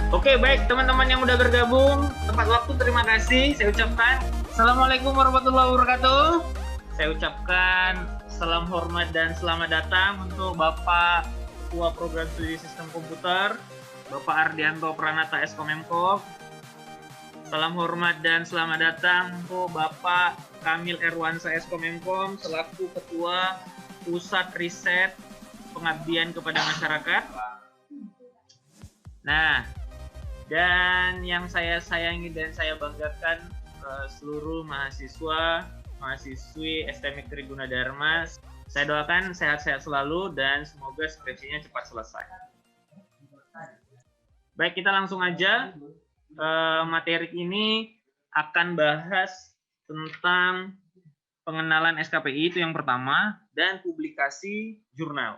Oke, baik teman-teman yang udah bergabung, tepat waktu terima kasih. Saya ucapkan Assalamualaikum warahmatullahi wabarakatuh. Saya ucapkan salam hormat dan selamat datang untuk Bapak Ketua Program Studi Sistem Komputer, Bapak Ardianto Pranata Eskomemkov. Salam hormat dan selamat datang untuk Bapak Kamil Erwansa Eskomemkom selaku Ketua Pusat Riset Pengabdian kepada Masyarakat. Nah, dan yang saya sayangi dan saya banggakan seluruh mahasiswi STMIK Triguna Dharma. Saya doakan sehat-sehat selalu dan semoga skripsinya cepat selesai. Baik, kita langsung aja. Materi ini akan bahas tentang pengenalan SKPI, itu yang pertama, dan publikasi jurnal.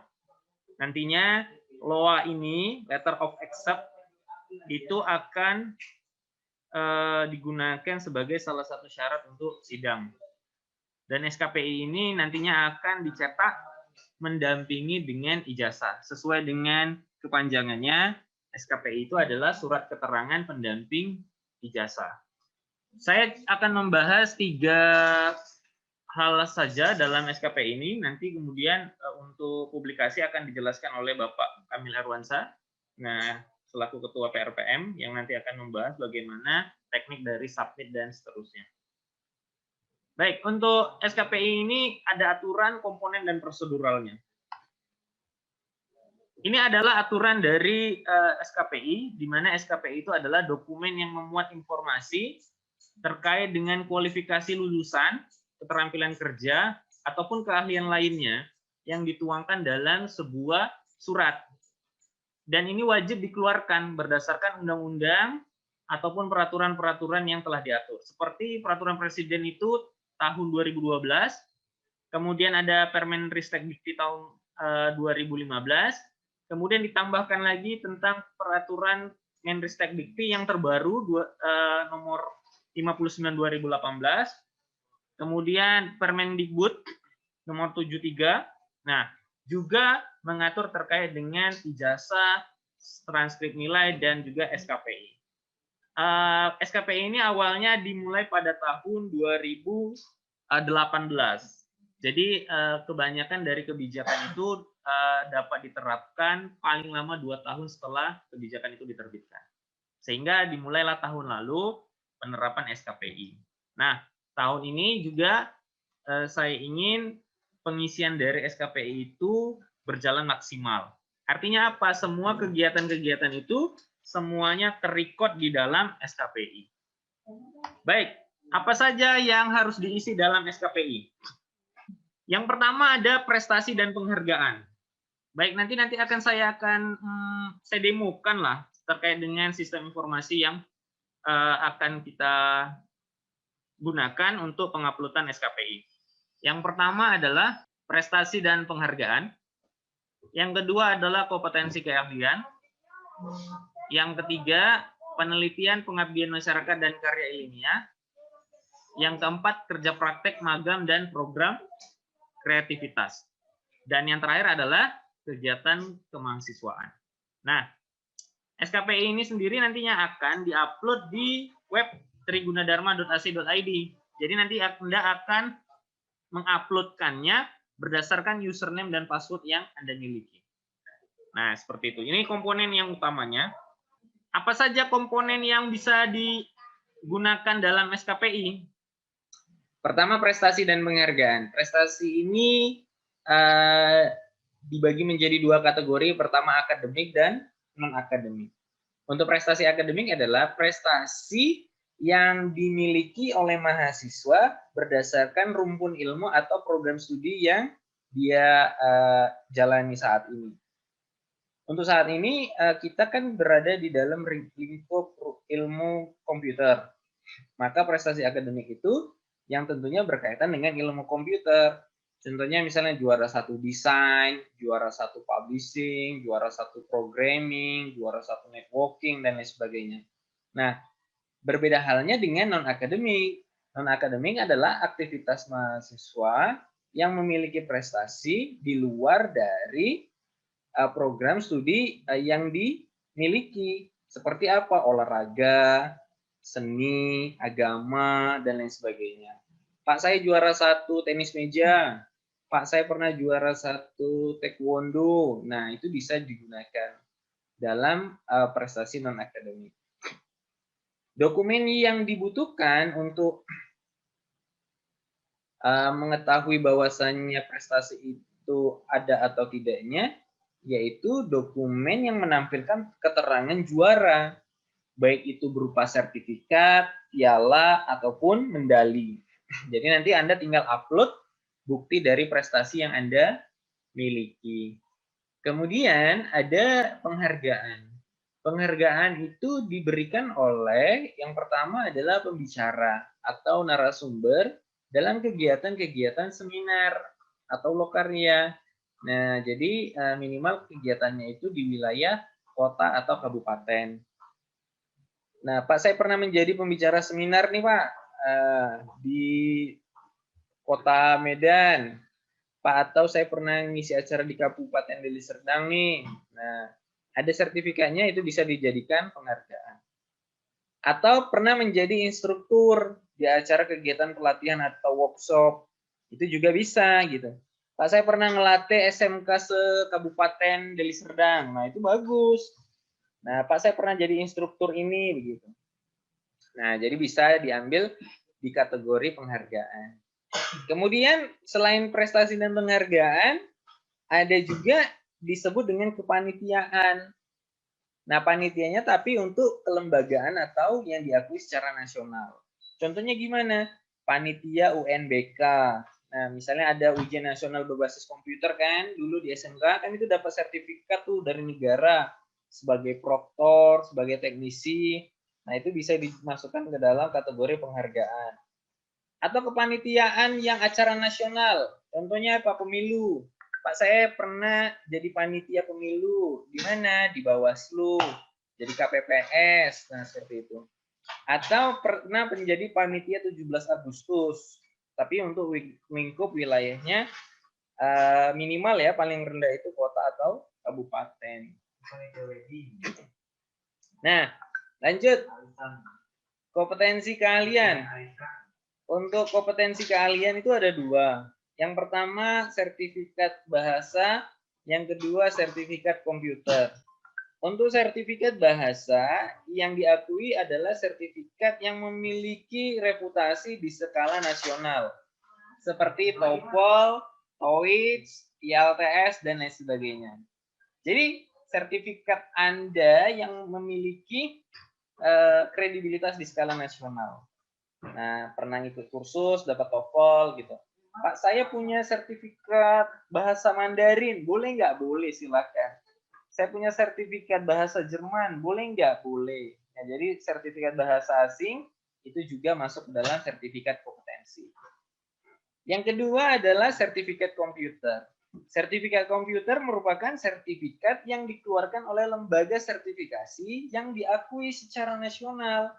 Nantinya LOA ini, Letter of Accept, itu akan digunakan sebagai salah satu syarat untuk sidang. Dan SKPI ini nantinya akan dicetak mendampingi dengan ijazah. Sesuai dengan kepanjangannya, SKPI itu adalah surat keterangan pendamping ijazah. Saya akan membahas 3 hal saja dalam SKPI ini. Nanti kemudian untuk publikasi akan dijelaskan oleh Bapak Kamil Erwansa. Nah, selaku Ketua PRPM yang nanti akan membahas bagaimana teknik dari submit dan seterusnya. Baik, untuk SKPI ini ada aturan, komponen, dan proseduralnya. Ini adalah aturan dari SKPI, di mana SKPI itu adalah dokumen yang memuat informasi terkait dengan kualifikasi lulusan, keterampilan kerja, ataupun keahlian lainnya yang dituangkan dalam sebuah surat. Dan ini wajib dikeluarkan berdasarkan undang-undang ataupun peraturan-peraturan yang telah diatur. Seperti peraturan presiden itu tahun 2012, kemudian ada Permenristek Dikti tahun 2015, kemudian ditambahkan lagi tentang peraturan Menristek Dikti yang terbaru nomor 59 2018, kemudian Permendikbud nomor 73. Nah, juga mengatur terkait dengan ijazah, transkrip nilai, dan juga SKPI. SKPI ini awalnya dimulai pada tahun 2018. Jadi kebanyakan dari kebijakan itu dapat diterapkan paling lama 2 tahun setelah kebijakan itu diterbitkan. Sehingga dimulailah tahun lalu penerapan SKPI. Nah, tahun ini juga saya ingin pengisian dari SKPI itu berjalan maksimal. Artinya apa? Semua kegiatan-kegiatan itu semuanya terrecord di dalam SKPI. Baik, apa saja yang harus diisi dalam SKPI? Yang pertama ada prestasi dan penghargaan. Baik, nanti saya akan demokan lah terkait dengan sistem informasi yang akan kita gunakan untuk penguploadan SKPI. Yang pertama adalah prestasi dan penghargaan. Yang kedua adalah kompetensi keahlian. Yang ketiga, penelitian, pengabdian masyarakat, dan karya ilmiah. Yang keempat, kerja praktek, magang, dan program kreativitas. Dan yang terakhir adalah kegiatan kemahasiswaan. Nah, SKPI ini sendiri nantinya akan diupload di web trigunadarma.ac.id. Jadi nanti Anda akan menguploadkannya berdasarkan username dan password yang Anda miliki. Nah, seperti itu. Ini komponen yang utamanya. Apa saja komponen yang bisa digunakan dalam SKPI? Pertama, prestasi dan penghargaan. Prestasi ini dibagi menjadi 2 kategori. Pertama, akademik dan non-akademik. Untuk prestasi akademik adalah prestasi yang dimiliki oleh mahasiswa berdasarkan rumpun ilmu atau program studi yang dia jalani saat ini. Untuk saat ini kita kan berada di dalam lingkup ilmu komputer. Maka prestasi akademik itu yang tentunya berkaitan dengan ilmu komputer. Contohnya misalnya juara 1 desain, juara 1 publishing, juara 1 programming, juara 1 networking, dan lain sebagainya. Nah, berbeda halnya dengan non-akademik. Non-akademik adalah aktivitas mahasiswa yang memiliki prestasi di luar dari program studi yang dimiliki. Seperti apa? Olahraga, seni, agama, dan lain sebagainya. Pak, saya juara 1 tenis meja. Pak, saya pernah juara 1 taekwondo. Nah, itu bisa digunakan dalam prestasi non-akademik. Dokumen yang dibutuhkan untuk mengetahui bahwasannya prestasi itu ada atau tidaknya, yaitu dokumen yang menampilkan keterangan juara, baik itu berupa sertifikat, piala, ataupun medali. Jadi nanti Anda tinggal upload bukti dari prestasi yang Anda miliki. Kemudian ada penghargaan. Penghargaan itu diberikan oleh yang pertama adalah pembicara atau narasumber dalam kegiatan-kegiatan seminar atau lokarya. Nah, jadi minimal kegiatannya itu di wilayah kota atau kabupaten. Nah, Pak, saya pernah menjadi pembicara seminar nih, Pak, di kota Medan. Pak, atau saya pernah ngisi acara di Kabupaten Deli Serdang nih. Nah, ada sertifikatnya, itu bisa dijadikan penghargaan. Atau pernah menjadi instruktur di acara kegiatan pelatihan atau workshop, itu juga bisa gitu. Pak, saya pernah ngelatih SMK se-Kabupaten Deli Serdang. Nah, itu bagus. Nah, Pak, saya pernah jadi instruktur ini begitu. Nah, jadi bisa diambil di kategori penghargaan. Kemudian selain prestasi dan penghargaan, ada juga disebut dengan kepanitiaan. Nah, panitianya tapi untuk kelembagaan atau yang diakui secara nasional. Contohnya gimana? Panitia UNBK. Nah, misalnya ada ujian nasional berbasis komputer kan, dulu di SMK kan itu dapat sertifikat tuh dari negara sebagai proktor, sebagai teknisi. Nah, itu bisa dimasukkan ke dalam kategori penghargaan. Atau kepanitiaan yang acara nasional. Contohnya apa? Pemilu. Pak, saya pernah jadi panitia pemilu. Di mana? Di Bawaslu. Jadi KPPS. Nah, seperti itu. Atau pernah menjadi panitia 17 Agustus. Tapi untuk lingkup wilayahnya minimal ya, paling rendah itu kota atau kabupaten. Nah, lanjut. Kompetensi kalian. Untuk kompetensi keahlian itu ada 2. Yang pertama sertifikat bahasa, yang kedua sertifikat komputer. Untuk sertifikat bahasa yang diakui adalah sertifikat yang memiliki reputasi di skala nasional. Seperti TOEFL, TOEIC, IELTS, dan lain sebagainya. Jadi sertifikat Anda yang memiliki kredibilitas di skala nasional. Nah, pernah ikut kursus, dapat TOEFL gitu. Pak, saya punya sertifikat bahasa Mandarin, boleh nggak? Boleh, silakan. Saya punya sertifikat bahasa Jerman, boleh nggak? Boleh. Nah, jadi sertifikat bahasa asing itu juga masuk dalam sertifikat kompetensi. Yang kedua adalah sertifikat komputer. Sertifikat komputer merupakan sertifikat yang dikeluarkan oleh lembaga sertifikasi yang diakui secara nasional.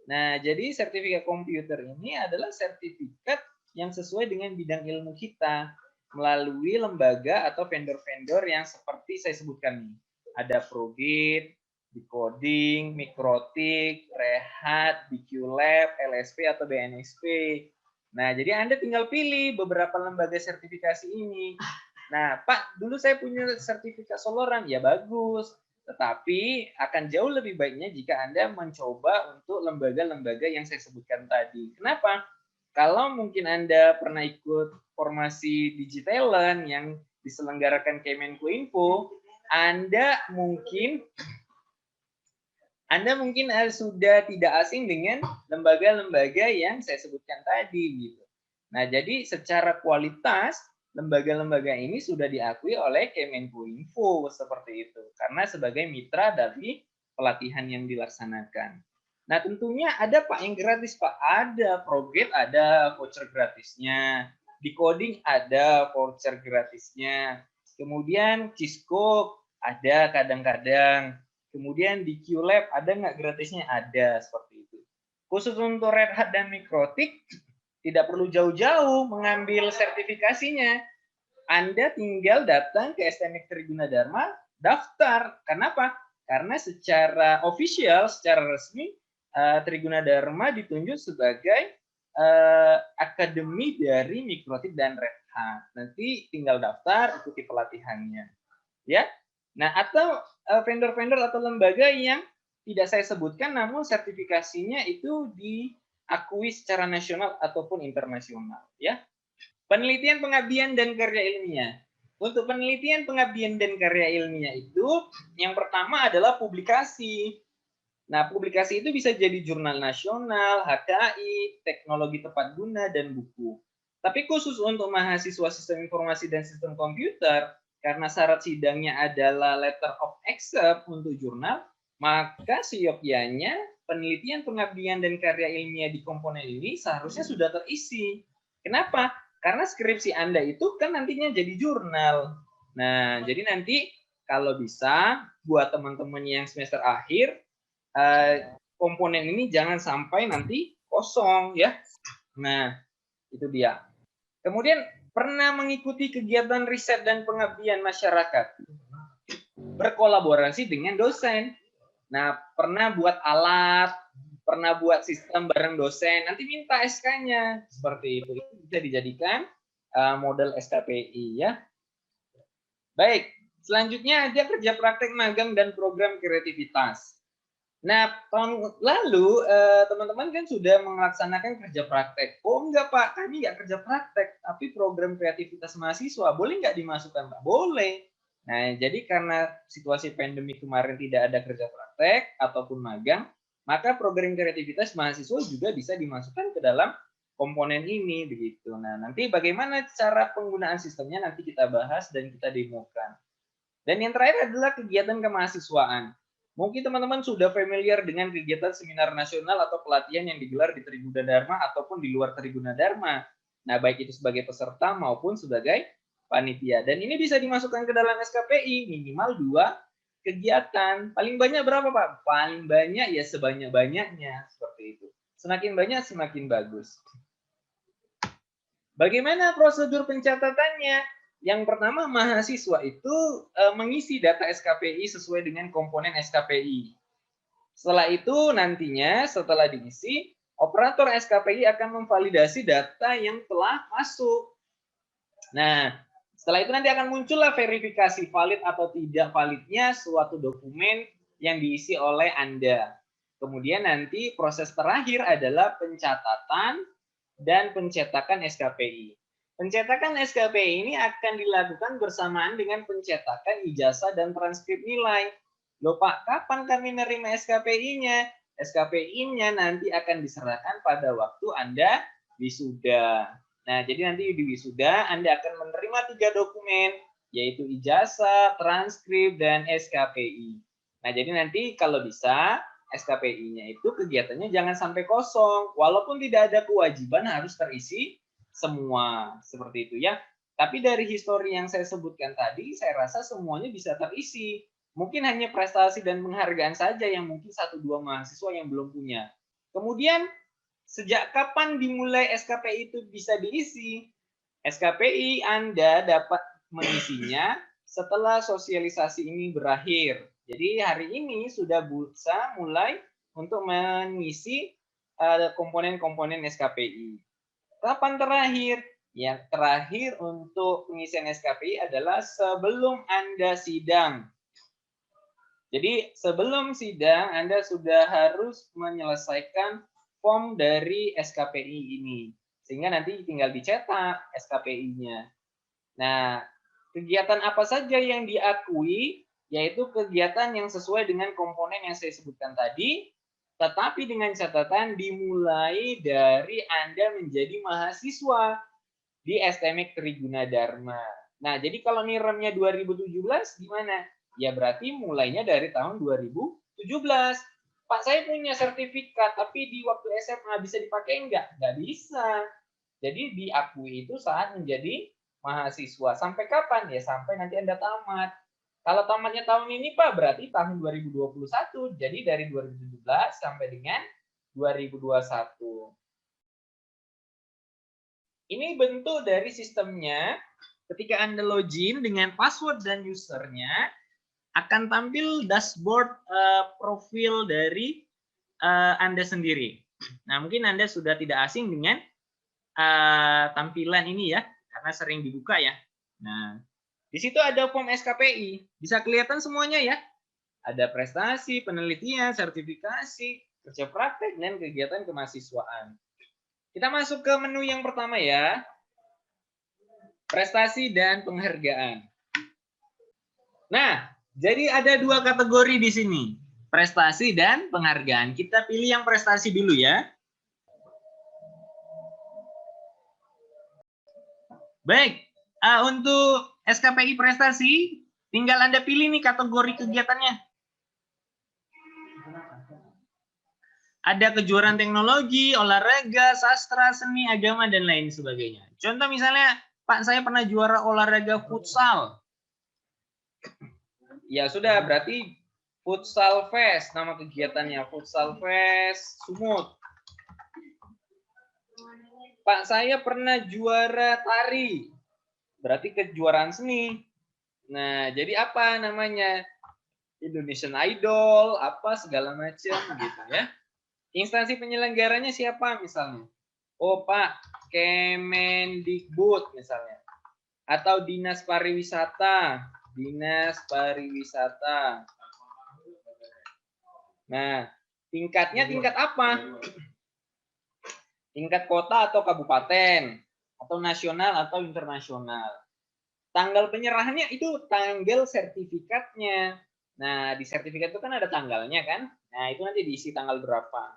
Nah, jadi sertifikat komputer ini adalah sertifikat yang sesuai dengan bidang ilmu kita melalui lembaga atau vendor-vendor yang seperti saya sebutkan nih. Ada Progit, Decoding, Mikrotik, Rehat, BQ Lab, LSP atau BNSP. Nah, jadi Anda tinggal pilih beberapa lembaga sertifikasi ini. Nah, Pak, dulu saya punya sertifikat Soloran, ya bagus. Tetapi akan jauh lebih baiknya jika Anda mencoba untuk lembaga-lembaga yang saya sebutkan tadi. Kenapa? Kalau mungkin Anda pernah ikut formasi Digitalent yang diselenggarakan Kemenkominfo, Anda mungkin sudah tidak asing dengan lembaga-lembaga yang saya sebutkan tadi gitu. Nah, jadi secara kualitas lembaga-lembaga ini sudah diakui oleh Kemenkominfo seperti itu karena sebagai mitra dari pelatihan yang dilaksanakan. Nah, tentunya ada Pak yang gratis, Pak. Ada Progate, ada voucher gratisnya. Decoding ada voucher gratisnya. Kemudian Cisco ada kadang-kadang. Kemudian di QLab ada nggak gratisnya? Ada, seperti itu. Khusus untuk Red Hat dan Mikrotik, tidak perlu jauh-jauh mengambil sertifikasinya. Anda tinggal datang ke STMX Tribuna Dharma, daftar. Kenapa? Karena secara official, secara resmi, Triguna Dharma ditunjuk sebagai akademi dari Mikrotip dan Red Hat. Nanti tinggal daftar, ikuti pelatihannya. Ya. Nah, atau vendor-vendor atau lembaga yang tidak saya sebutkan, namun sertifikasinya itu diakui secara nasional ataupun internasional. Ya. Penelitian, pengabdian, dan karya ilmiah. Untuk penelitian, pengabdian, dan karya ilmiah itu, yang pertama adalah publikasi. Nah, publikasi itu bisa jadi jurnal nasional, HKI, teknologi tepat guna, dan buku. Tapi khusus untuk mahasiswa sistem informasi dan sistem komputer, karena syarat sidangnya adalah letter of accept untuk jurnal, maka seyogyanya penelitian, pengabdian, dan karya ilmiah di komponen ini seharusnya sudah terisi. Kenapa? Karena skripsi Anda itu kan nantinya jadi jurnal. Nah, jadi nanti kalau bisa buat teman-teman yang semester akhir, komponen ini jangan sampai nanti kosong ya. Nah, itu dia. Kemudian pernah mengikuti kegiatan riset dan pengabdian masyarakat. Berkolaborasi dengan dosen. Nah, pernah buat alat, pernah buat sistem bareng dosen, nanti minta SK-nya. Seperti itu. Itu bisa dijadikan model SKPI ya. Baik, selanjutnya ada kerja praktek magang dan program kreativitas. Nah, tahun lalu teman-teman kan sudah melaksanakan kerja praktek. Oh enggak Pak, kami nggak kerja praktek, tapi program kreativitas mahasiswa. Boleh nggak dimasukkan Pak? Boleh. Nah, jadi karena situasi pandemi kemarin tidak ada kerja praktek ataupun magang, maka program kreativitas mahasiswa juga bisa dimasukkan ke dalam komponen ini begitu. Nah, nanti bagaimana cara penggunaan sistemnya nanti kita bahas dan kita demokan. Dan yang terakhir adalah kegiatan kemahasiswaan. Mungkin teman-teman sudah familiar dengan kegiatan seminar nasional atau pelatihan yang digelar di Triguna Dharma ataupun di luar Triguna Dharma. Nah, baik itu sebagai peserta maupun sebagai panitia. Dan ini bisa dimasukkan ke dalam SKPI, minimal 2 kegiatan. Paling banyak berapa, Pak? Paling banyak ya sebanyak-banyaknya, seperti itu. Semakin banyak, semakin bagus. Bagaimana prosedur pencatatannya? Yang pertama, mahasiswa itu mengisi data SKPI sesuai dengan komponen SKPI. Setelah itu nantinya setelah diisi, operator SKPI akan memvalidasi data yang telah masuk. Nah, setelah itu nanti akan muncullah verifikasi valid atau tidak validnya suatu dokumen yang diisi oleh Anda. Kemudian nanti proses terakhir adalah pencatatan dan pencetakan SKPI. Pencetakan SKPI ini akan dilakukan bersamaan dengan pencetakan ijazah dan transkrip nilai. Loh Pak, kapan kami menerima SKPI-nya? SKPI-nya nanti akan diserahkan pada waktu Anda wisuda. Nah, jadi nanti di wisuda Anda akan menerima 3 dokumen, yaitu ijazah, transkrip, dan SKPI. Nah, jadi nanti kalau bisa SKPI-nya itu kegiatannya jangan sampai kosong. Walaupun tidak ada kewajiban harus terisi semua, seperti itu ya. Tapi dari histori yang saya sebutkan tadi, saya rasa semuanya bisa terisi. Mungkin hanya prestasi dan penghargaan saja yang mungkin 1-2 mahasiswa yang belum punya. Kemudian, sejak kapan dimulai SKPI itu bisa diisi? SKPI Anda dapat mengisinya setelah sosialisasi ini berakhir. Jadi hari ini sudah bisa mulai untuk mengisi komponen-komponen SKPI. Kapan terakhir? Yang terakhir untuk pengisian SKPI adalah sebelum Anda sidang. Jadi sebelum sidang Anda sudah harus menyelesaikan form dari SKPI ini. Sehingga nanti tinggal dicetak SKPI-nya. Nah, kegiatan apa saja yang diakui, yaitu kegiatan yang sesuai dengan komponen yang saya sebutkan tadi, tetapi dengan catatan dimulai dari Anda menjadi mahasiswa di STMIK Triguna Dharma. Nah, jadi kalau niremnya 2017 gimana? Ya berarti mulainya dari tahun 2017. Pak, saya punya sertifikat, tapi di waktu SMA bisa dipakai enggak? Enggak bisa. Jadi diakui itu saat menjadi mahasiswa. Sampai kapan? Ya sampai nanti Anda tamat. Kalau tamatnya tahun ini Pak, berarti tahun 2021. Jadi dari 2017 sampai dengan 2021. Ini bentuk dari sistemnya. Ketika Anda login dengan password dan usernya, akan tampil dashboard profil dari Anda sendiri. Nah, mungkin Anda sudah tidak asing dengan tampilan ini ya, karena sering dibuka ya. Nah, di situ ada form SKPI. Bisa kelihatan semuanya ya. Ada prestasi, penelitian, sertifikasi, kerja praktek, dan kegiatan kemahasiswaan. Kita masuk ke menu yang pertama ya. Prestasi dan penghargaan. Nah, jadi ada dua kategori di sini. Prestasi dan penghargaan. Kita pilih yang prestasi dulu ya. Baik, untuk SKPI prestasi, tinggal Anda pilih nih kategori kegiatannya. Ada kejuaraan teknologi, olahraga, sastra, seni, agama, dan lain sebagainya. Contoh misalnya, Pak, saya pernah juara olahraga futsal. Ya sudah, berarti Futsal Fest, nama kegiatannya. Futsal Fest Sumut. Pak, saya pernah juara tari. Berarti kejuaraan seni. Nah, jadi apa namanya? Indonesian Idol, apa segala macam gitu ya. Instansi penyelenggaranya siapa misalnya? Oh, Pak, Kemendikbud misalnya. Atau Dinas Pariwisata. Dinas Pariwisata. Nah, tingkatnya tingkat apa? Tingkat kota atau kabupaten, atau nasional atau internasional. Tanggal penyerahannya itu tanggal sertifikatnya. Nah, di sertifikat itu kan ada tanggalnya kan? Nah, itu nanti diisi tanggal berapa.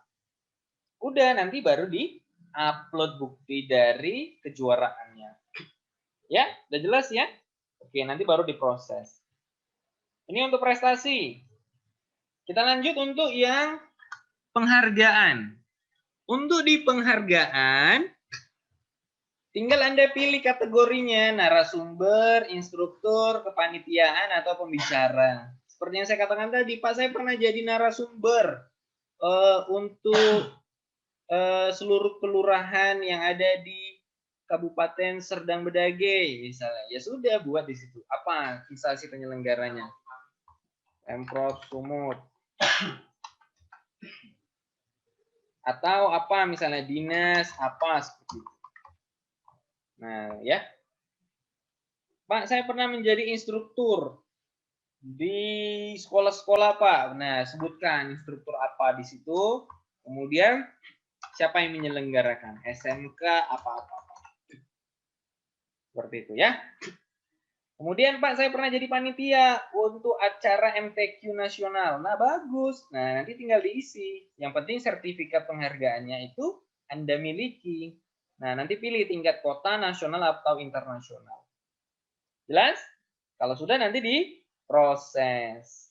Udah, nanti baru di-upload bukti dari kejuaraannya. Ya, udah jelas ya? Oke, nanti baru diproses. Ini untuk prestasi. Kita lanjut untuk yang penghargaan. Untuk di penghargaan, tinggal Anda pilih kategorinya, narasumber, instruktur, kepanitiaan, atau pembicara. Seperti yang saya katakan tadi, Pak, saya pernah jadi narasumber untuk seluruh kelurahan yang ada di Kabupaten Serdang Bedage, misalnya. Ya sudah, buat di situ. Apa instansi penyelenggaranya? Pemprov Sumut. Atau apa misalnya dinas apa seperti itu. Nah, ya. Pak, saya pernah menjadi instruktur di sekolah-sekolah, Pak. Nah, sebutkan instruktur apa di situ. Kemudian siapa yang menyelenggarakan? SMK apa-apa. Seperti itu ya. Kemudian Pak, saya pernah jadi panitia untuk acara MTQ nasional. Nah, bagus. Nah, nanti tinggal diisi. Yang penting sertifikat penghargaannya itu Anda miliki. Nah, nanti pilih tingkat kota, nasional, atau internasional. Jelas? Kalau sudah nanti diproses.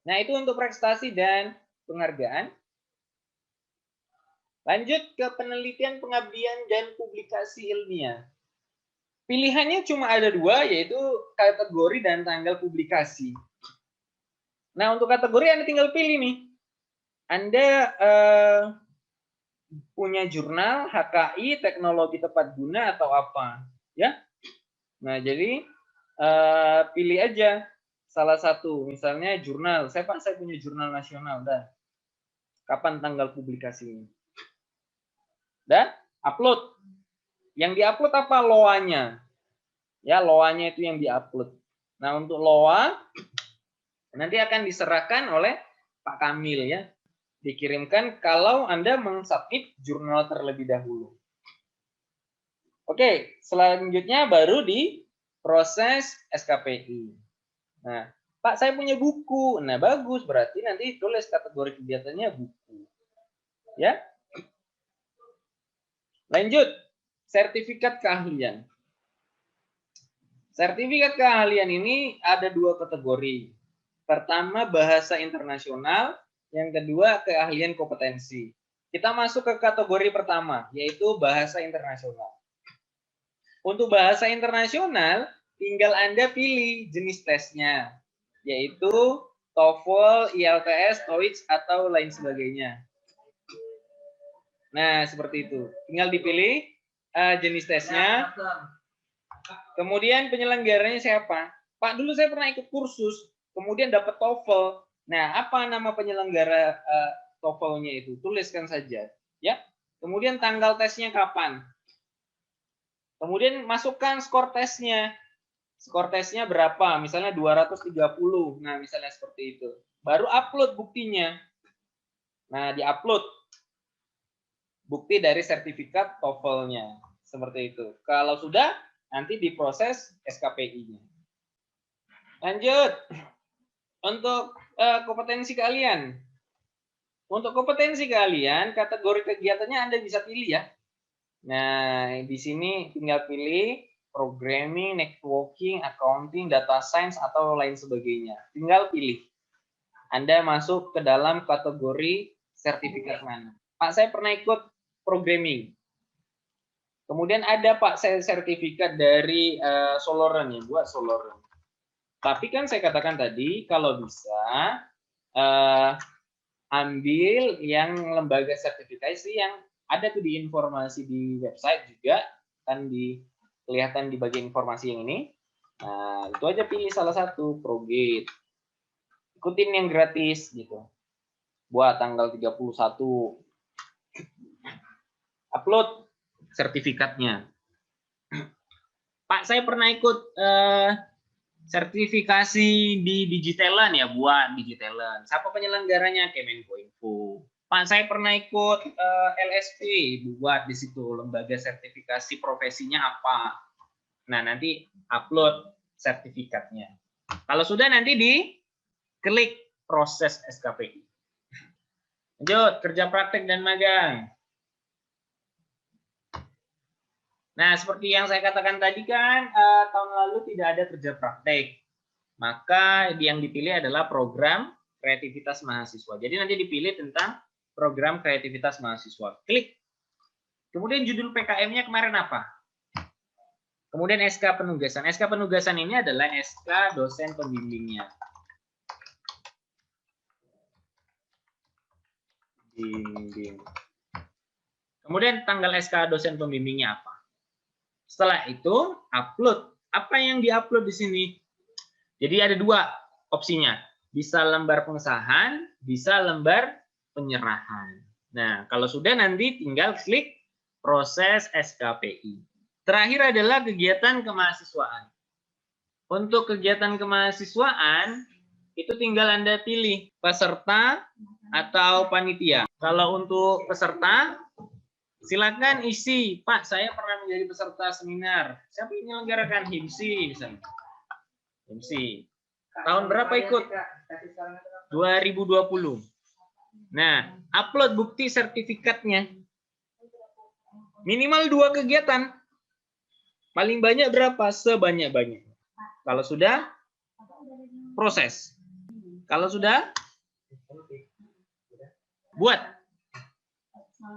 Nah, itu untuk prestasi dan penghargaan. Lanjut ke penelitian, pengabdian, dan publikasi ilmiah. Pilihannya cuma ada dua, yaitu kategori dan tanggal publikasi. Nah, untuk kategori Anda tinggal pilih nih. Anda punya jurnal, HKI, teknologi tepat guna, atau apa. Ya. Nah, jadi pilih aja salah satu. Misalnya jurnal. Saya punya jurnal nasional. Dah. Kapan tanggal publikasinya? Dah, upload. Yang diupload apa? LOA-nya. Ya, LOA-nya itu yang diupload. Nah, untuk LOA nanti akan diserahkan oleh Pak Kamil ya. Dikirimkan kalau Anda mensubmit jurnal terlebih dahulu. Oke, selanjutnya baru diproses SKPI. Nah, Pak, saya punya buku. Nah, bagus. Berarti nanti tulis kategori kegiatannya buku. Ya. Lanjut. Sertifikat keahlian. Sertifikat keahlian ini ada dua kategori. Pertama, bahasa internasional. Yang kedua, keahlian kompetensi. Kita masuk ke kategori pertama, yaitu bahasa internasional. Untuk bahasa internasional, tinggal Anda pilih jenis tesnya, yaitu TOEFL, IELTS, TOEIC, atau lain sebagainya. Nah, seperti itu. Tinggal dipilih jenis tesnya. Kemudian penyelenggaranya siapa? Pak, dulu saya pernah ikut kursus, kemudian dapat TOEFL. Nah, apa nama penyelenggara TOEFL-nya itu? Tuliskan saja, ya. Kemudian tanggal tesnya kapan? Kemudian masukkan skor tesnya. Skor tesnya berapa? Misalnya 230. Nah, misalnya seperti itu. Baru upload buktinya. Nah, di-upload bukti dari sertifikat TOEFL-nya. Seperti itu. Kalau sudah, nanti diproses SKPI-nya. Lanjut. Untuk kompetensi kalian. Untuk kompetensi kalian, kategori kegiatannya Anda bisa pilih ya. Nah, di sini tinggal pilih programming, networking, accounting, data science, atau lain sebagainya. Tinggal pilih. Anda masuk ke dalam kategori sertifikat mana. Pak, saya pernah ikut programming. Kemudian ada Pak, saya sertifikat dari Soloran ya, buat Soloran. Tapi kan saya katakan tadi, kalau bisa ambil yang lembaga sertifikasi yang ada tuh di informasi di website juga, kan kelihatan di bagian informasi yang ini. Nah, itu aja pilih salah satu, ProGate. Ikutin yang gratis gitu. Buat tanggal 31. Upload sertifikatnya. Pak, saya pernah ikut sertifikasi di Digitalan ya, buat Digitalan. Siapa penyelenggaranya? Kemenkominfo. Pak, saya pernah ikut LSP, buat di situ lembaga sertifikasi profesinya apa. Nah, nanti upload sertifikatnya. Kalau sudah, nanti diklik proses SKPI. Lanjut, kerja praktek dan magang. Nah, seperti yang saya katakan tadi kan, tahun lalu tidak ada kerja praktek. Maka yang dipilih adalah program kreativitas mahasiswa. Jadi nanti dipilih tentang program kreativitas mahasiswa. Klik. Kemudian judul PKM-nya kemarin apa? Kemudian SK penugasan. SK penugasan ini adalah SK dosen pembimbingnya. Bimbing. Kemudian tanggal SK dosen pembimbingnya apa? Setelah itu, upload. Apa yang diupload di sini? Jadi ada dua opsinya. Bisa lembar pengesahan, bisa lembar penyerahan. Nah, kalau sudah nanti tinggal klik proses SKPI. Terakhir adalah kegiatan kemahasiswaan. Untuk kegiatan kemahasiswaan, itu tinggal Anda pilih peserta atau panitia. Kalau untuk peserta, silakan isi, Pak, saya pernah menjadi peserta seminar. Siapa yang menyelenggarakan? HIMSI misalnya. HIMSI. Tahun berapa ikut? 2020. Nah, upload bukti sertifikatnya. Minimal 2 kegiatan. Paling banyak berapa? Sebanyak-banyaknya. Kalau sudah, proses. Kalau sudah, buat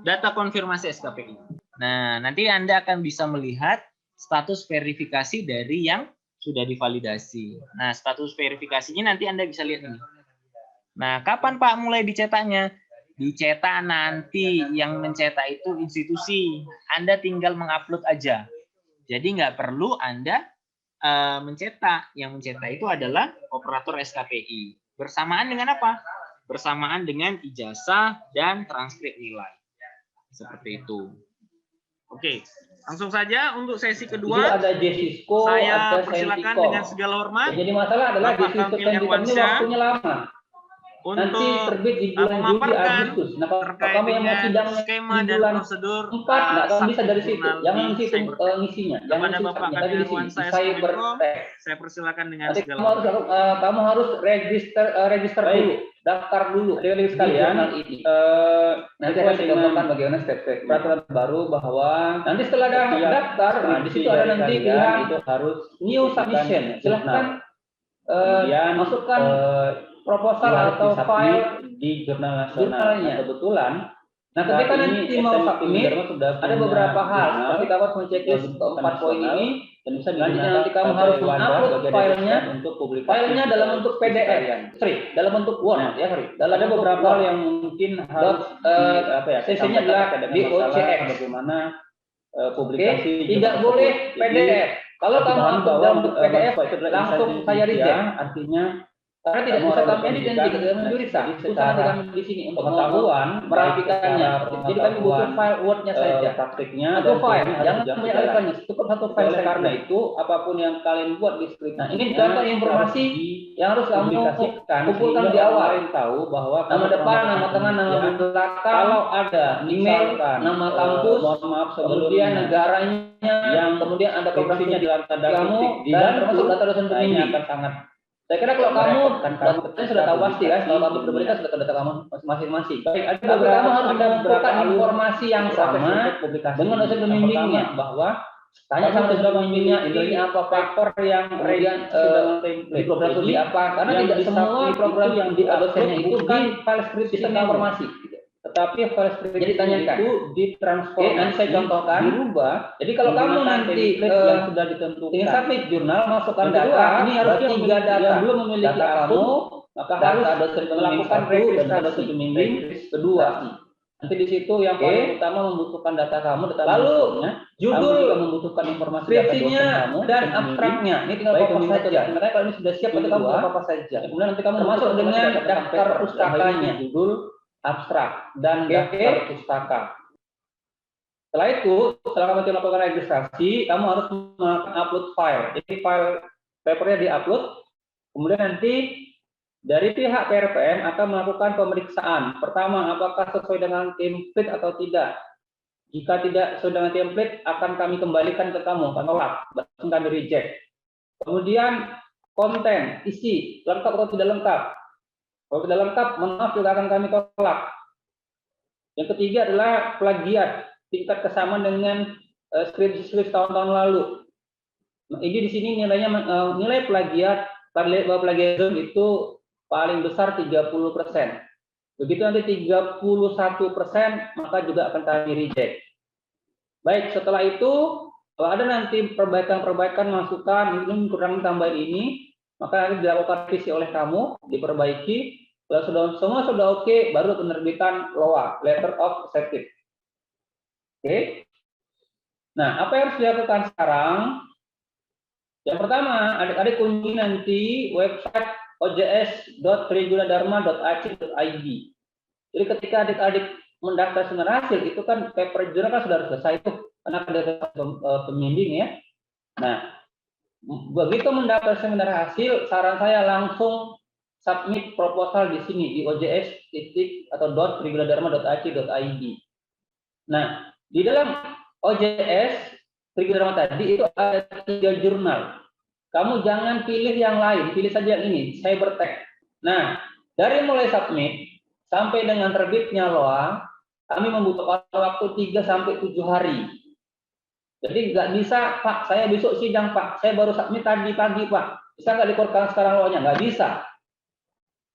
data konfirmasi SKPI. Nah, nanti Anda akan bisa melihat status verifikasi dari yang sudah divalidasi. Nah, status verifikasinya nanti Anda bisa lihat ini. Nah, kapan Pak mulai dicetaknya? Dicetak nanti, yang mencetak itu institusi. Anda tinggal mengupload aja. Jadi nggak perlu Anda mencetak. Yang mencetak itu adalah operator SKPI. Bersamaan dengan apa? Bersamaan dengan ijazah dan transkrip nilai. Seperti itu. Oke, langsung saja untuk sesi kedua. Itu ada Jessico, saya ada persilakan Saintico. dengan segala hormat. Jadi masalah adalah Bapak Jessico Kamil Saintico ini Irwansyah waktunya lama. Nanti untuk terbit di bulan Juli memaparkan Agustus. Nah, kalau terkait kamu yang mau dengan sidangnya skema di dan bulan prosedur 4, nggak akan bisa dari situ. jurnal Jangan di di situ Cybertech. ngisinya. Jangan Kepada di Bapak situ, Kamil tapi di sini di Irwansyah Sumenko, Cybertech. saya persilakan dengan Nanti segala kamu harus register dulu, daftar dulu. Adik-adik sekalian, Nanti akan saya gambarkan bagaimana step-stepnya. peraturan baru bahwa Nanti setelah daftar, di situ ada nanti pilihan itu harus new submission. Silahkan kemudian masukkan proposal harus atau di-submit file di jurnal nasional. jurnalnya. Nah, kebetulan Nah, ketika saat nanti ini mau SMIP submit, Dharma sudah ada punya beberapa hal. jurnal Seperti kamu harus menceklis keempat poin ini. dan bisa Selanjutnya digunakan nanti kamu pada harus wadah mengupload sebagai filenya. register untuk publikasi. Filenya dalam bentuk PDF, sekalian. dalam bentuk Word, Nah, ya, dalam Ada bentuk beberapa Word. hal yang mungkin harus sesinya adalah bagaimana DOCX. bagaimana publikasi Oke, tidak jurnal boleh tersebut. Jadi, PDF. Kalau kamu upload dalam PDF itu adalah langsung instansi saya reject. ya, artinya Karena tidak kamu bisa harus kami edit dan pendidikan. tidak bisa. Jadi Susah nanti secara kami di sini untuk pengetahuan, merapikannya. Jadi kami butuh file Word-nya saja. praktiknya Satu dan file, teorinya jangan harus banyak berjalan. file, cukup satu file Oleh saja. karena itu, apapun yang kalian buat di skrip, Nah, ini contoh informasi yang harus kamu publikasikan kumpulkan sehingga di awal. orang lain tahu bahwa Nama kamu depan, pernah nama tengah, nama melakukan. belakang, Kalau ada email, misalkan, nama kampus, mohon maaf kemudian sebelumnya, negaranya, yang kemudian ada program isinya studi dalam tanda kamu, kutip dan dibantu, termasuk data dosen nah ini pembimbing. akan sangat Saya kira kalau kamu merepotkan kamu datanya sudah tahu pasti kan, kalau kamu pribadi kan sudah tahu data kamu masing-masing. Baik, ada Tapi beberapa kamu harus mengumpulkan alur informasi yang proses sama untuk publikasi. dengan dosen Yang pembimbingnya. pertama, bahwa Tanya kamu sama dosen sudah pembimbingnya, memiliki ini apa Pak? paper yang Kemudian sudah di program studi apa? Karena yang tidak semua disubmit program itu yang di dosennya di-upload itu bukan di file script sistem isinya. informasi. Tetapi file script Jadi tanyakan. itu ditransformasi, Oke, nanti saya contohkan. dirubah. Jadi kalau kamu menggunakan nanti template yang sudah ditentukan. ingin submit jurnal, masukkan Yang kedua, data, ini harus bagi 3 data. yang belum memiliki data akun, kamu, maka data harus dosen pembimbing melakukan 1 dan data registrasi. dosen pembimbing kedua. Nanti di situ yang Oke. paling utama membutuhkan data kamu, data Lalu, mahasiswanya. judul, Kamu juga membutuhkan informasi data dosen skripsinya kamu dan pembimbing. abstraknya. Ini tinggal Baik apa pembimbing saja. atau Sebenarnya kalau ini sudah siap, berarti kamu kedua, apa saja. Kemudian nanti kamu Termasuk membutuhkan dengan informasi tentang daftar paper, pustakanya. yang ini judul, abstrak, dan Oke. daftar pustaka. Setelah itu, setelah kamu melakukan registrasi, kamu harus melakukan upload file. Jadi file papernya di-upload, kemudian nanti dari pihak PRPM akan melakukan pemeriksaan. Pertama, apakah sesuai dengan template atau tidak. Jika tidak sesuai dengan template, akan kami kembalikan ke kamu, tolak, langsung kami reject. Kemudian konten, isi, lengkap atau tidak lengkap. Kalau tidak lengkap, maaf juga akan kami tolak. Yang ketiga adalah plagiat, tingkat kesamaan dengan skripsi tahun-tahun lalu. Nah, ini di sini nilainya nilai plagiarisme itu paling besar 30%. Begitu nanti 31%, maka juga akan kami reject. Baik, setelah itu kalau ada nanti perbaikan-perbaikan masukan, ini kurang tambahan ini, maka nanti dilakukan revisi oleh kamu, diperbaiki. Kalau semua sudah oke, baru penerbitan LOA, Letter of Acceptance. Oke. Nah, apa yang harus dilakukan sekarang? Yang pertama, adik-adik kunjungi nanti website ojs.trigunadarma.ac.id. Jadi ketika adik-adik mendaftar seminar hasil, itu kan paper jurnal kan sudah selesai itu, karena ada pembimbing ya. Nah, begitu mendaftar seminar hasil, saran saya langsung submit proposal di sini di ojs.trigunadarma.ac.id. Nah, di dalam OJS Trigunadarma tadi itu ada 3 jurnal. Kamu jangan pilih yang lain, pilih saja yang ini, Cybertech. Nah, dari mulai submit sampai dengan terbitnya LOA, kami membutuhkan waktu 3 sampai 7 hari. Jadi nggak bisa, Pak, saya besok sidang, Pak. Saya baru submit tadi pagi, Pak. Bisa nggak dikeluarkan sekarang LOA-nya? Nggak bisa.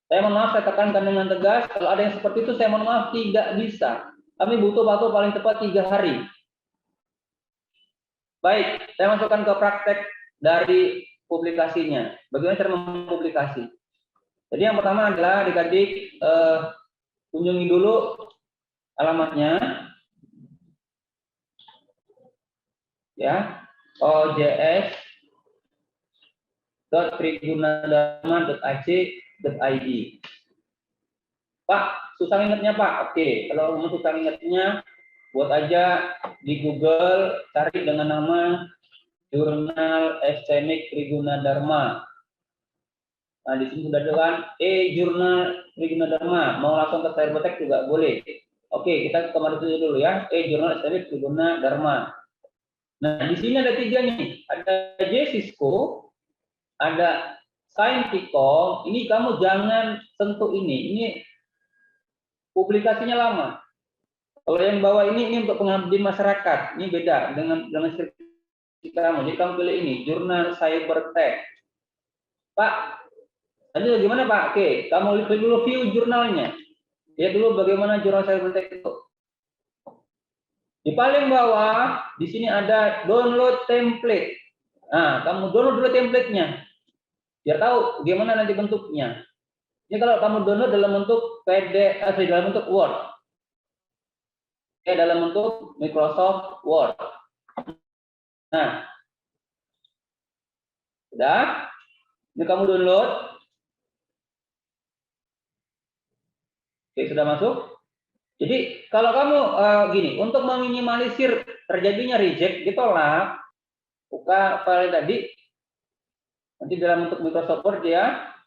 Saya mohon maaf, saya tekankan dengan tegas. Kalau ada yang seperti itu, saya mohon maaf, tidak bisa. Kami butuh waktu paling cepat 3 hari. Baik, saya masukkan ke praktek dari publikasinya. Bagaimana cara mempublikasi? Jadi yang pertama adalah adik-adik kunjungi dulu alamatnya, ya, ojs.trigunadarma.ac.id. Pak, susah ingatnya Pak. Oke, kalau kamu susah ingatnya, buat aja di Google, cari dengan nama Jurnal Epistemic Trigunadarma. Nah, di sini sudah ada kan, Jurnal Trigunadarma. Mau langsung ke Cybertech juga boleh. Oke, kita kemarin dulu ya, Jurnal Epistemic Trigunadarma. Nah, di sini ada 3 nih, ada J-Cisco, ada Scientifico. Ini kamu jangan sentuh ini publikasinya lama. Kalau yang bawah ini untuk pengabdi masyarakat, ini beda dengan skripsi kamu. Jadi kamu pilih ini, Jurnal Cybertech. Pak, tadi bagaimana Pak? Oke, kamu lihat dulu view jurnalnya. Lihat dulu bagaimana jurnal Cybertech itu. Di paling bawah, di sini ada download template. Nah, kamu download dulu template-nya. Biar tahu bagaimana nanti bentuknya. Ini kalau kamu download dalam bentuk PDF, dalam bentuk Word. Dalam bentuk Microsoft Word. Nah, Sudah? Ini kamu download. Oke, sudah masuk. Jadi kalau kamu gini, untuk meminimalisir terjadinya reject, ditolak, buka file tadi, nanti dalam bentuk Microsoft Word ya.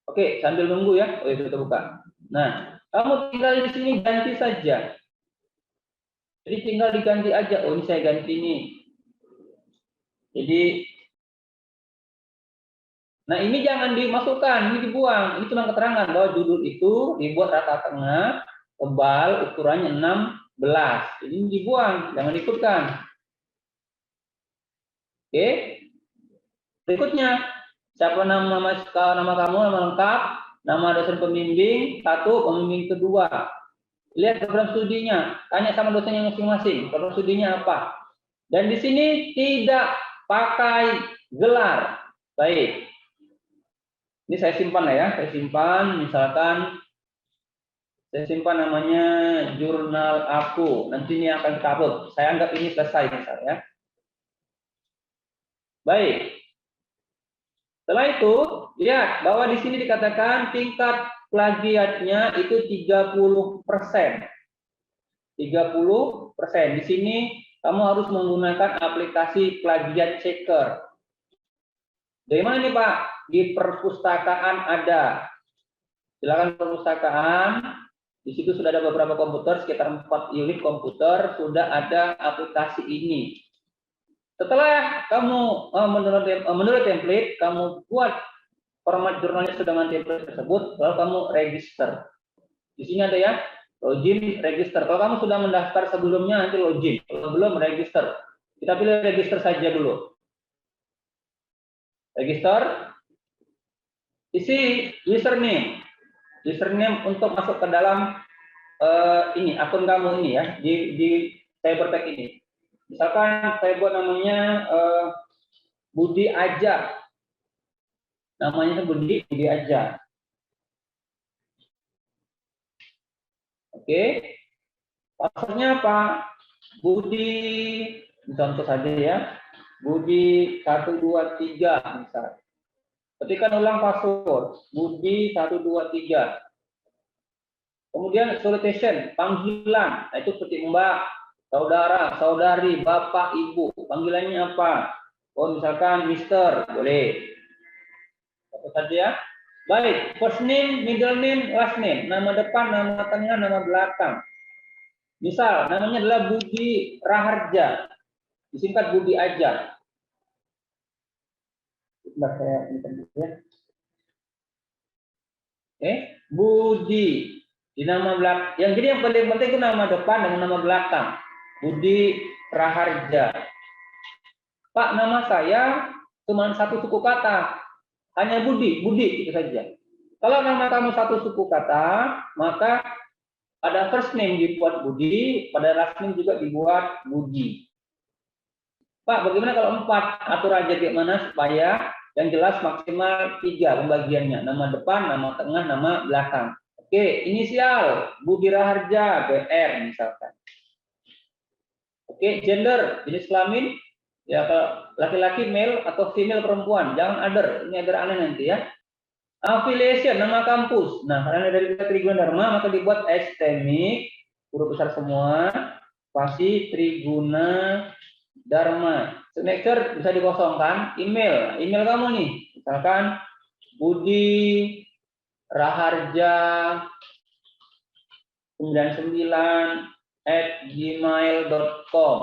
Oke, sambil nunggu ya. Oh, itu kita buka. Nah, kamu tinggal di sini ganti saja. Jadi tinggal diganti aja. Oh, ini saya ganti nih. Jadi, nah ini jangan dimasukkan, ini dibuang. Ini cuma keterangan bahwa judul itu dibuat rata tengah, tebal, ukurannya 16. Ini dibuang, jangan ikutkan. Oke. Berikutnya, siapa nama kamu, nama lengkap, nama dosen pembimbing, satu, pembimbing kedua. Lihat program studinya, tanya sama dosennya masing-masing, program studinya apa. Dan di sini tidak pakai gelar. Baik. Ini saya simpan lah ya, saya simpan, misalkan saya simpan namanya jurnal aku. Nanti ini akan kita upload. Saya anggap ini selesai misalnya. Baik. Setelah itu, lihat bahwa di sini dikatakan tingkat plagiatnya itu 30%. 30%. Di sini kamu harus menggunakan aplikasi plagiat checker. Dari mana nih Pak? Di perpustakaan ada. Silakan perpustakaan. Di situ sudah ada beberapa komputer, sekitar 4 unit komputer sudah ada aplikasi ini. Setelah kamu menurut template, kamu buat format jurnalnya sudah dengan template tersebut, lalu kamu register. Di sini ada ya, login, register. Kalau kamu sudah mendaftar sebelumnya, nanti login. Kalau belum, register. Kita pilih register saja dulu. Register. Isi username. Username untuk masuk ke dalam ini akun kamu ini ya, di Cybertech ini. Misalkan saya buat namanya Budi Aja. Namanya Budi Aja. Oke. Passwordnya apa? Budi, contoh saja ya. Budi 123 misal. Ketikkan ulang password. Budi 123. Kemudian salutation, panggilan. Nah, itu seperti Mbak, saudara, saudari, bapak, ibu. Panggilannya apa? Oh, misalkan Mister, boleh. Apa saja ya. Baik, first name, middle name, last name. Nama depan, nama tengah, nama belakang. Misal, namanya adalah Budi Raharja. Disingkat Budi Aja. Sebentar, saya ya. Budi. Di nama belakang. Yang jadi yang paling penting itu nama depan dan nama belakang. Budi Raharja. Pak, nama saya cuma satu suku kata. Hanya Budi, Budi itu saja. Kalau nama kamu satu suku kata, maka pada first name dibuat Budi, pada last name juga dibuat Budi. Pak, bagaimana kalau 4? Atur aja gimana supaya yang jelas maksimal 3 pembagiannya. Nama depan, nama tengah, nama belakang. Oke, inisial Budi Raharja, BR misalkan. Oke, gender, jenis kelamin, ya kalau laki-laki male atau female perempuan, jangan other, ini other aneh nanti ya. Affiliation, nama kampus. Nah, karena dari Triguna Dharma, maka dibuat STMIC, huruf besar semua, spasi Triguna Dharma. Signature bisa dikosongkan. Email kamu nih, misalkan Budi Raharja 99@gmail.com.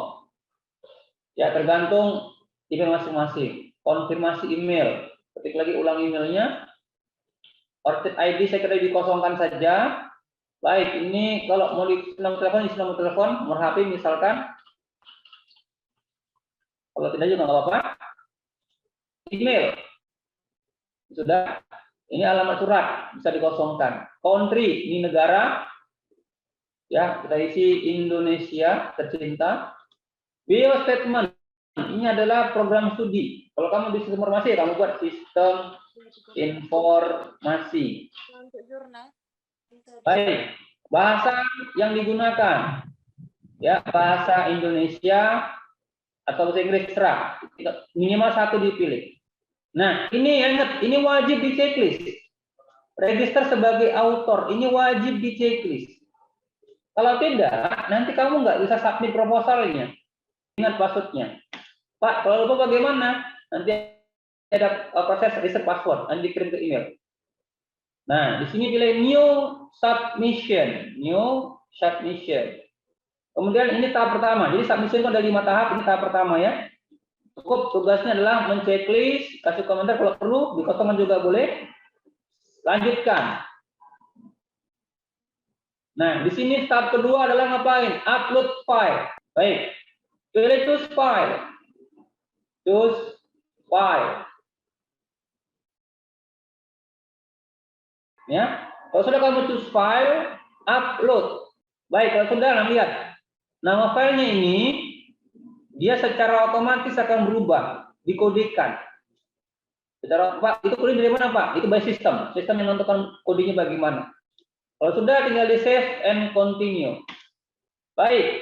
Ya, tergantung email masing-masing. Konfirmasi email. Ketik lagi ulang emailnya. Orchid ID saya kira dikosongkan saja. Baik, ini kalau mau di nomor telepon, isi nomor telepon, nomor HP misalkan. Kalau tidak juga nggak apa-apa. Email. Sudah. Ini alamat surat, bisa dikosongkan. Country, ini negara. Ya, kita isi Indonesia tercinta. Bio statement, ini adalah program studi. Kalau kamu di sistem informasi, kamu buat sistem informasi. Baik, bahasa yang digunakan. Ya, bahasa Indonesia atau bahasa Inggris extract. Minimal 1 dipilih. Nah, ini ingat, ini wajib di checklist. Register sebagai author, ini wajib di checklist. Kalau tidak, nanti kamu nggak bisa submit proposalnya. Ingat passwordnya. Pak, kalau lupa bagaimana? Nanti ada proses reset password, nanti dikirim ke email. Nah, di sini pilih new submission. Kemudian ini tahap pertama. Jadi submission itu ada 5 tahap, ini tahap pertama ya. Cukup tugasnya adalah menceklis, kasih komentar kalau perlu, dikosongkan juga boleh. Lanjutkan. Nah, di sini tahap kedua adalah ngapain? Upload file. Baik. Pilih choose file. Choose file. Ya. Kalau sudah kamu choose file, upload. Baik, kalau sudah lihat. Nama filenya ini dia secara otomatis akan berubah, dikodekan. Secara Pak, itu kode dari mana Pak? Itu by system. Sistem yang menentukan kodenya bagaimana. Kalau sudah tinggal di save and continue. Baik,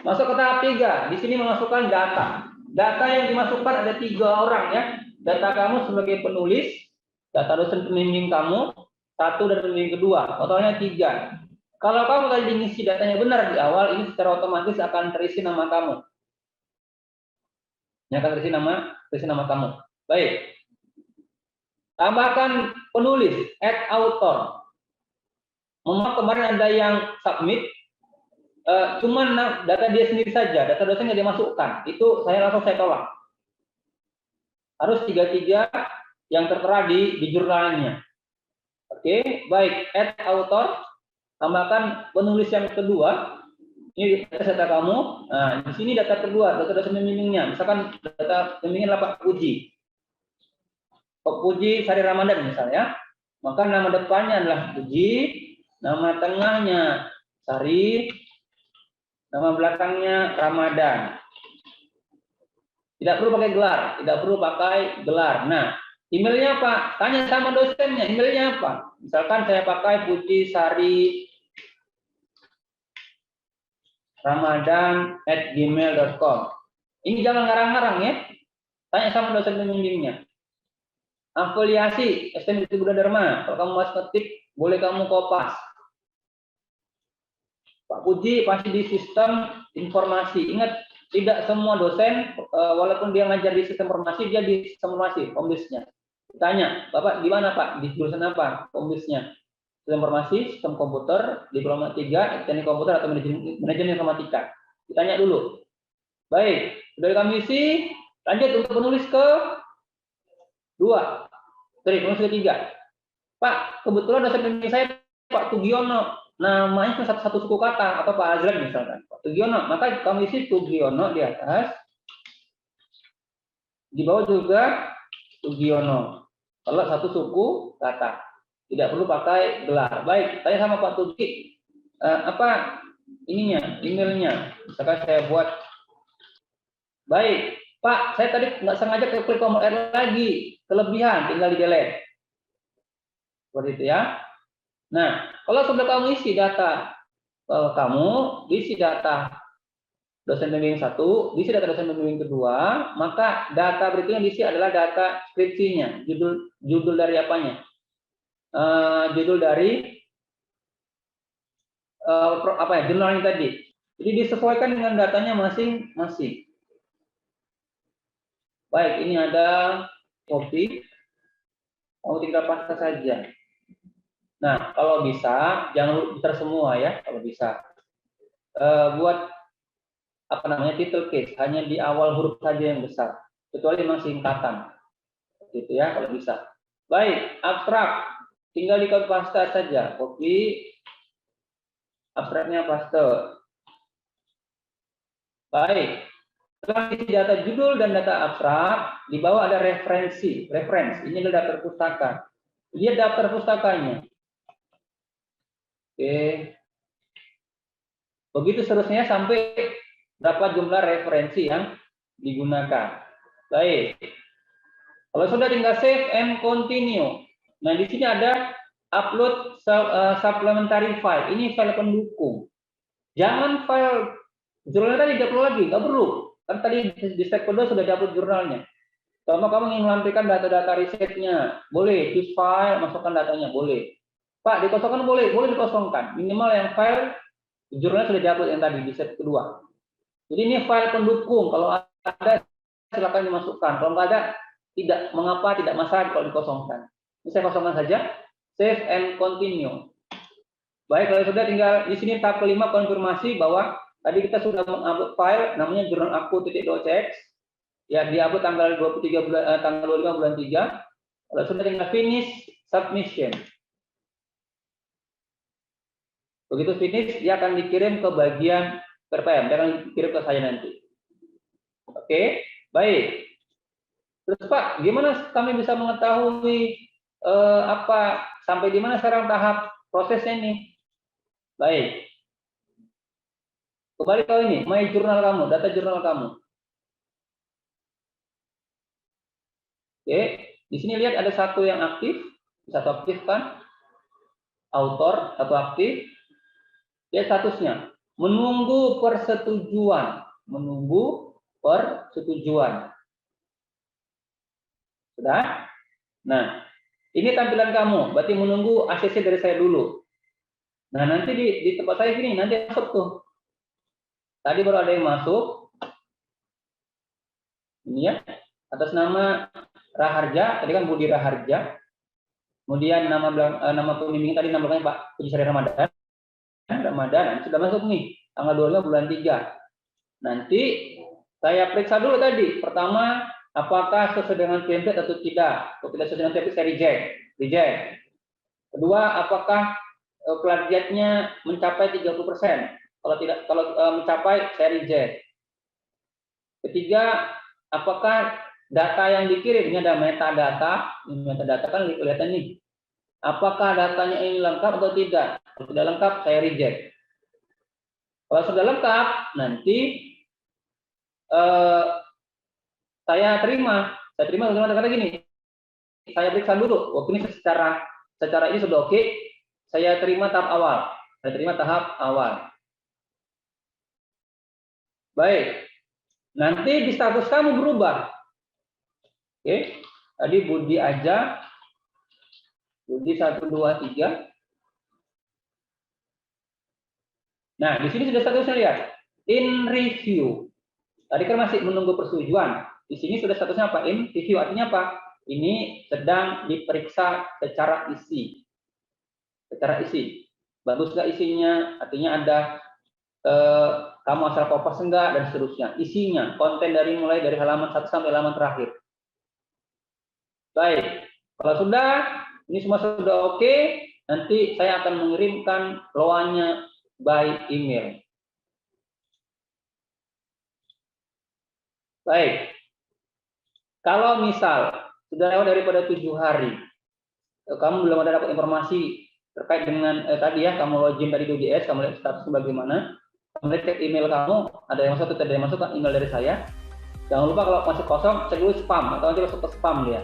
masuk ke tahap 3. Di sini memasukkan data. Data yang dimasukkan ada 3 orang ya. Data kamu sebagai penulis, data dosen pembimbing kamu, 1 dan pembimbing kedua. Totalnya 3. Kalau kamu tadi mengisi datanya benar di awal, ini secara otomatis akan terisi nama kamu. Ini akan terisi nama kamu. Baik. Tambahkan penulis, add author. Memang kemarin ada yang submit, cuman data dia sendiri saja, data dosen yang dimasukkan. Itu saya tolak. Harus 3 yang tertera di jurnalnya. Oke, baik. Add author, tambahkan penulis yang kedua. Ini data kamu. Nah, di sini data kedua, data dosen pembimbingnya. Misalkan data pembimbingnya adalah Pak Puji. Pak Puji Sari Ramadan misalnya. Maka nama depannya adalah Puji. Nama tengahnya Sari, nama belakangnya Ramadan. Tidak perlu pakai gelar. Nah, emailnya apa? Tanya sama dosennya, emailnya apa? Misalkan saya pakai Puji Sari Ramadan@gmail.com. Ini jangan ngarang-ngarang ya. Tanya sama dosen pembimbingnya. Afiliasi STM Negeri Gunadarma. Kalau kamu masih ngetik, boleh kamu kopas. Pak Puji pasti di sistem informasi. Ingat, tidak semua dosen, walaupun dia ngajar di sistem informasi, dia di sistem informasi, kombisnya. Tanya, Bapak gimana Pak? Di jurusan apa kombisnya? Sistem informasi, sistem komputer, diploma 3, teknik komputer atau manajemen informatika. Ditanya dulu. Baik, sudah kami isi, lanjut untuk penulis ke 2. Penulis ketiga. Pak, kebetulan dosen pembimbing saya Pak Tugiono. Namanya cuma satu suku kata, atau Pak Azlan misalkan. Pak Tugiono, maka kamu isi Tugiono di atas. Di bawah juga Tugiono. Kalau satu suku kata. Tidak perlu pakai gelar. Baik, tanya sama Pak Tugi. Apa ininya, emailnya. Misalkan saya buat. Baik, Pak, saya tadi nggak sengaja klik tombol R lagi. Kelebihan, tinggal di delete. Seperti itu ya. Nah, kalau sudah kamu isi data isi data dosen pembimbing 1, diisi data dosen pembimbing kedua, maka data berikutnya diisi adalah data skripsinya, judul dari apanya? Judul dari jurnal yang tadi. Jadi disesuaikan dengan datanya masing-masing. Baik, ini ada copy. Kamu tinggal paste saja. Nah, kalau bisa, jangan besar semua ya, kalau bisa. Buat title case, hanya di awal huruf saja yang besar, kecuali memang singkatan. Gitu ya, kalau bisa. Baik, abstrak, tinggal di copy paste saja. Copy, abstraknya paste. Baik, setelah isi data judul dan data abstrak, di bawah ada referensi. Ini adalah daftar pustaka. Lihat daftar pustakanya. Oke. Begitu seterusnya sampai berapa jumlah referensi yang digunakan. Baik. Kalau sudah tinggal save and continue. Nah, di sini ada upload supplementary file. Ini file pendukung. Jangan file jurnalnya tadi tidak perlu lagi, nggak perlu. Kan tadi di step kedua sudah di-upload jurnalnya. Contoh kamu ingin melampirkan data-data risetnya, boleh. Choose file, masukkan datanya, boleh. Pak, dikosongkan boleh dikosongkan. Minimal yang file jurnalnya sudah di-upload yang tadi di step kedua. Jadi ini file pendukung. Kalau ada silakan dimasukkan. Kalau nggak ada, tidak mengapa, tidak masalah kalau dikosongkan. Ini saya kosongkan saja. Save and continue. Baik, kalau sudah tinggal di sini tahap kelima konfirmasi bahwa tadi kita sudah mengupload file namanya jurnalaku.docx. Ya, di-upload tanggal 25 bulan 3. Kalau sudah tinggal finish submission. Begitu finish, dia akan dikirim ke bagian PPM, dia akan dikirim ke saya nanti. Oke, baik. Terus Pak, gimana kami bisa mengetahui sampai di mana sekarang tahap prosesnya ini? Baik. Kembali ke ini, my jurnal kamu, data jurnal kamu. Oke, di sini lihat ada satu yang aktif, satu aktif kan? Author, satu aktif. Lihat statusnya, menunggu persetujuan. Menunggu persetujuan. Sudah? Nah, ini tampilan kamu, berarti menunggu ACC dari saya dulu. Nah, nanti di tempat saya gini, nanti masuk tuh. Tadi baru ada yang masuk. Ini ya, atas nama Raharja, tadi kan Budi Raharja. Kemudian nama pembimbing tadi nama belakangnya Pak Puji Sari Ramadan. Ramadan sudah masuk nih, tanggal 25 bulan 3. Nanti saya periksa dulu tadi. Pertama, apakah sesuai dengan template atau tidak. Kalau tidak sesuai dengan template, saya reject. Kedua, apakah plagiatnya mencapai 30%. Kalau mencapai, saya reject. Ketiga, apakah data yang dikirim, ini ada metadata. Ini metadata kan kelihatan nih. Apakah datanya ini lengkap atau tidak? Kalau tidak lengkap, saya reject. Kalau sudah lengkap, nanti saya terima. Saya terima dengan kata gini. Saya periksa dulu. Oke, ini secara ini sudah oke. Saya terima tahap awal. Baik. Nanti di status kamu berubah. Oke. Tadi Budi aja. Budi 1, 2, 3. Nah, di sini sudah statusnya lihat. In review. Tadi kan masih menunggu persetujuan. Di sini sudah statusnya apa? In review. Artinya apa? Ini sedang diperiksa secara isi. Bagus nggak isinya? Artinya ada kamu asal kopas enggak dan seterusnya. Isinya, konten mulai dari halaman 1 sampai halaman terakhir. Baik. Kalau sudah, ini semua sudah oke, nanti saya akan mengirimkan loannya by email. Baik. Kalau misal sudah lewat daripada 7 hari, kamu belum ada dapat informasi terkait dengan tadi ya, kamu login dari DOJS, kamu lihat statusnya bagaimana, kamu cek email kamu, ada yang masuk atau tidak ada yang masuk, email dari saya. Jangan lupa kalau masih kosong, cek dulu spam, atau nanti masuk ke spam dia.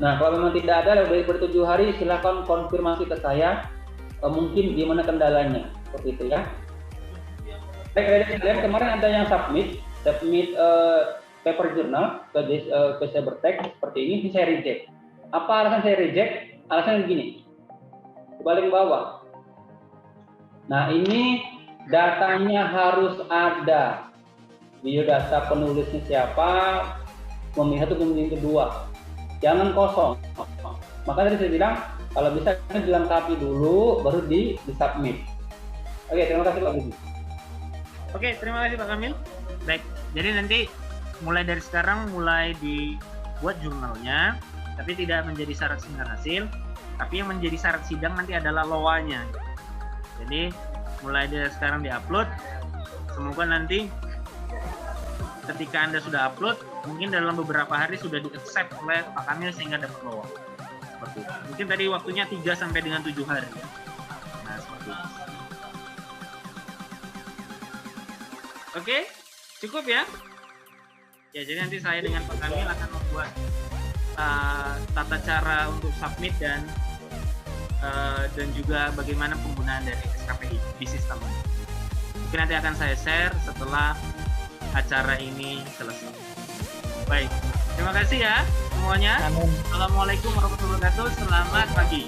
Nah, kalau memang tidak ada lewat daripada 7 hari, silakan konfirmasi ke saya, mungkin di mana kendalanya, seperti itu ya. Baik, kalian kemarin ada yang submit paper journal ke Cybertech seperti ini saya reject. Apa alasan saya reject? Alasan begini. Balik ke bawah. Nah, ini datanya harus ada. Biodata penulisnya siapa, pemilihan itu pemilihan kedua. Jangan kosong. Maka tadi saya bilang kalau bisa dilengkapi dulu baru di-submit. Oke, terima kasih Pak Budi. Oke, terima kasih Pak Kamil. Baik, jadi nanti mulai dari sekarang mulai dibuat jurnalnya, tapi tidak menjadi syarat sidang hasil, tapi yang menjadi syarat sidang nanti adalah loanya. Jadi mulai dari sekarang diupload, semoga nanti ketika Anda sudah upload, mungkin dalam beberapa hari sudah di-accept oleh Pak Kamil sehingga dapat loan. Seperti itu. Mungkin tadi waktunya 3 sampai dengan 7 hari. Nah, seperti itu. Oke, cukup ya. Ya, jadi nanti saya dengan Pak Kamil akan membuat tata cara untuk submit dan juga bagaimana penggunaan dari SKPI di sistem ini. Mungkin nanti akan saya share setelah acara ini selesai. Baik, terima kasih ya semuanya. Amin. Assalamualaikum warahmatullahi wabarakatuh. Selamat pagi.